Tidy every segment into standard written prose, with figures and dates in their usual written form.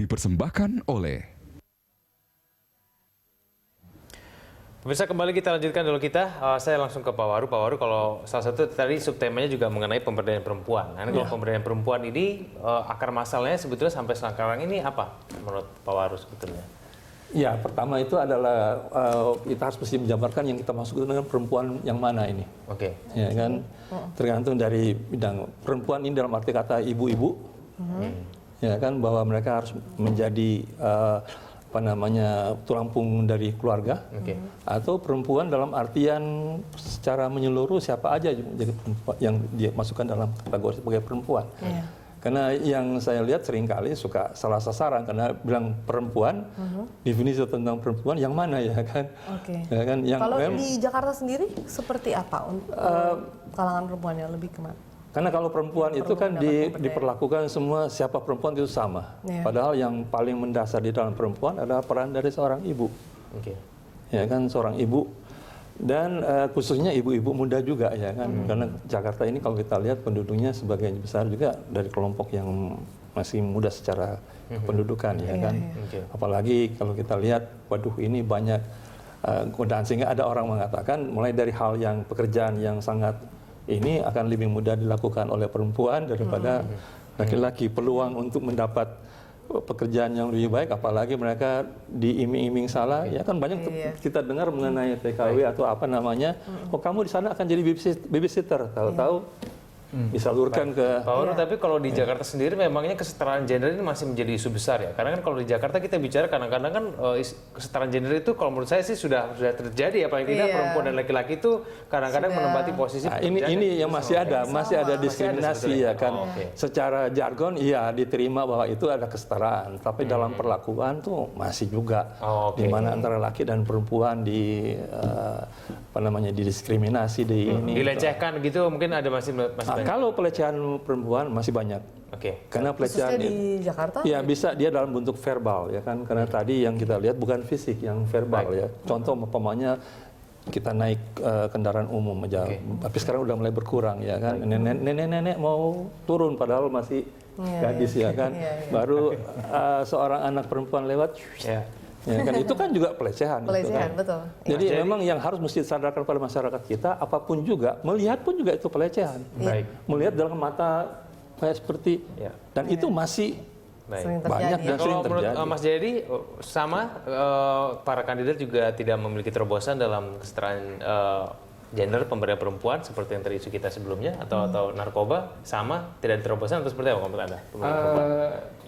dipersembahkan oleh... Pemirsa, kembali kita lanjutkan dulu saya langsung ke Pak Waru. Pak Waru, kalau salah satu tadi subtemanya juga mengenai pemberdayaan perempuan. Nah, kalau pemberdayaan perempuan ini akar masalahnya sebetulnya sampai sekarang ini apa menurut Pak Waru sebetulnya? Ya, pertama itu adalah kita harus mesti menjabarkan yang kita maksud dengan perempuan yang mana ini. Oke. Ya kan, tergantung dari bidang perempuan ini dalam arti kata ibu-ibu, ya kan, bahwa mereka harus menjadi tulang punggung dari keluarga, atau perempuan dalam artian secara menyeluruh siapa aja jadi perempuan yang dia masukkan dalam kategori sebagai perempuan. Karena yang saya lihat seringkali suka salah sasaran karena bilang perempuan, definisi tentang perempuan yang mana ya kan? Ya kan, yang kalau di Jakarta sendiri seperti apa untuk kalangan perempuannya, lebih kemana? Karena kalau perempuan itu kan diperlakukan semua, siapa perempuan itu sama. Padahal yang paling mendasar di dalam perempuan adalah peran dari seorang ibu. Ya kan, seorang ibu. Dan khususnya ibu-ibu muda juga ya kan. Karena Jakarta ini kalau kita lihat penduduknya sebagian besar juga dari kelompok yang masih muda secara pendudukan ya kan. Apalagi kalau kita lihat, waduh ini banyak godaan, sehingga ada orang mengatakan mulai dari hal yang pekerjaan yang sangat ini akan lebih mudah dilakukan oleh perempuan daripada laki-laki. Peluang untuk mendapat pekerjaan yang lebih baik, apalagi mereka diiming-iming salah, ya kan banyak kita dengar mengenai TKW atau apa namanya, oh kamu di sana akan jadi babysitter, tahu-tahu disalurkan ke... Pak Waru, tapi kalau di Jakarta sendiri memangnya kesetaraan gender ini masih menjadi isu besar ya? Karena kan kalau di Jakarta kita bicara kadang-kadang kan kesetaraan gender itu kalau menurut saya sih sudah terjadi ya, paling tidak perempuan dan laki-laki itu kadang-kadang menempati posisi ini yang masih ada diskriminasi ya kan. Secara jargon iya diterima bahwa itu ada kesetaraan, tapi dalam perlakuan tuh masih juga di mana antara laki dan perempuan didiskriminasi dilecehkan gitu, mungkin ada masih banyak. Kalau pelecehan perempuan masih banyak. Karena pelecehan di Jakarta? Ya bisa dia dalam bentuk verbal ya kan. Karena tadi yang kita lihat bukan fisik, yang verbal ya. Contoh umpamanya kita naik kendaraan umum aja, tapi sekarang udah mulai berkurang ya kan. Nenek-nenek mau turun padahal masih gadis ya kan. Baru seorang anak perempuan lewat. Ya kan, itu kan juga pelecehan. Pelecehan, kan? betul. Jadi memang yang harus mesti disadarkan pada masyarakat kita, apapun juga, melihat pun juga itu pelecehan. Melihat dalam mata kayak seperti, dan itu masih banyak dan sering terjadi. Menurut Mas Jayadi, sama para kandidat juga tidak memiliki terobosan dalam kesetaraan gender, pemberdayaan perempuan seperti yang tadi isu kita sebelumnya, atau narkoba sama tidak diterobosan atau seperti apa menurut Anda?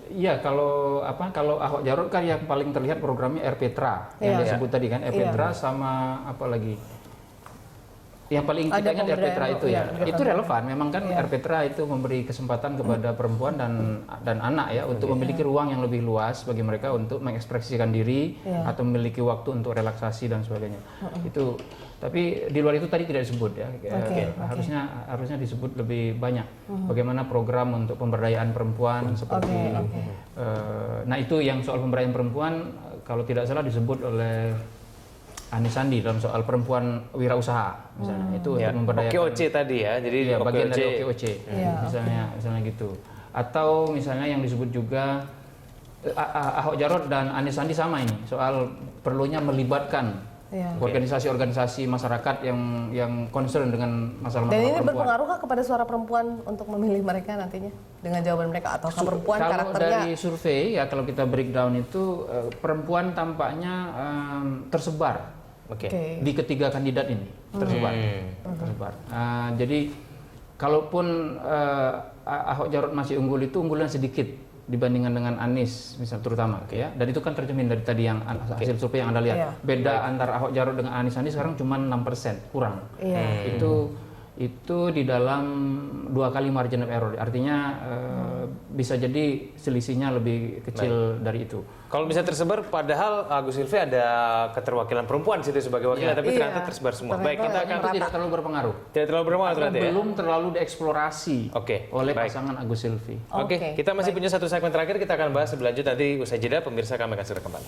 Iya, kalau Ahok Jarot kan yang paling terlihat programnya RPTRA yang disebut tadi kan, RPTRA sama apa lagi? Yang paling kita ingat RPTRA itu ya. Itu relevan, memang kan RPTRA itu memberi kesempatan kepada perempuan dan anak ya untuk memiliki ruang yang lebih luas bagi mereka untuk mengekspresikan diri atau memiliki waktu untuk relaksasi dan sebagainya. Itu, tapi di luar itu tadi tidak disebut ya. Harusnya disebut lebih banyak. Bagaimana program untuk pemberdayaan perempuan seperti nah itu yang soal pemberdayaan perempuan kalau tidak salah disebut oleh Anies Sandi dalam soal perempuan wirausaha misalnya itu untuk memberdayakan OKOC tadi ya, jadi bagian dari OKOC misalnya gitu, atau misalnya yang disebut juga Ahok Jarot dan Anies Sandi sama ini soal perlunya melibatkan organisasi-organisasi masyarakat yang concern dengan masalah-masalah perempuan. Dan ini berpengaruh kepada suara perempuan untuk memilih mereka nantinya dengan jawaban mereka, atau perempuan kalau karakternya? Dari survei ya, kalau kita breakdown itu perempuan tampaknya tersebar di ketiga kandidat ini, tersebar. Jadi kalaupun Ahok Jarot masih unggul, itu unggulan sedikit dibandingkan dengan Anies misal terutama ya, dan itu kan tercermin dari tadi yang hasil survei yang Anda lihat. Beda antara Ahok Jarot dengan Anies Sandi sekarang cuma 6% kurang. Itu di dalam 2 kali margin of error, artinya bisa jadi selisihnya lebih kecil dari itu. Kalau bisa tersebar, padahal Agus Silvi ada keterwakilan perempuan situ sebagai wakil, tapi ternyata tersebar semua. Baik, kita akan tidak terlalu berpengaruh. Tidak terlalu berpengaruh ternyata ya. Belum terlalu dieksplorasi oleh pasangan Agus Silvi. Kita masih punya satu segmen terakhir, kita akan bahas lebih lanjut nanti usai jeda. Pemirsa, kami akan segera kembali.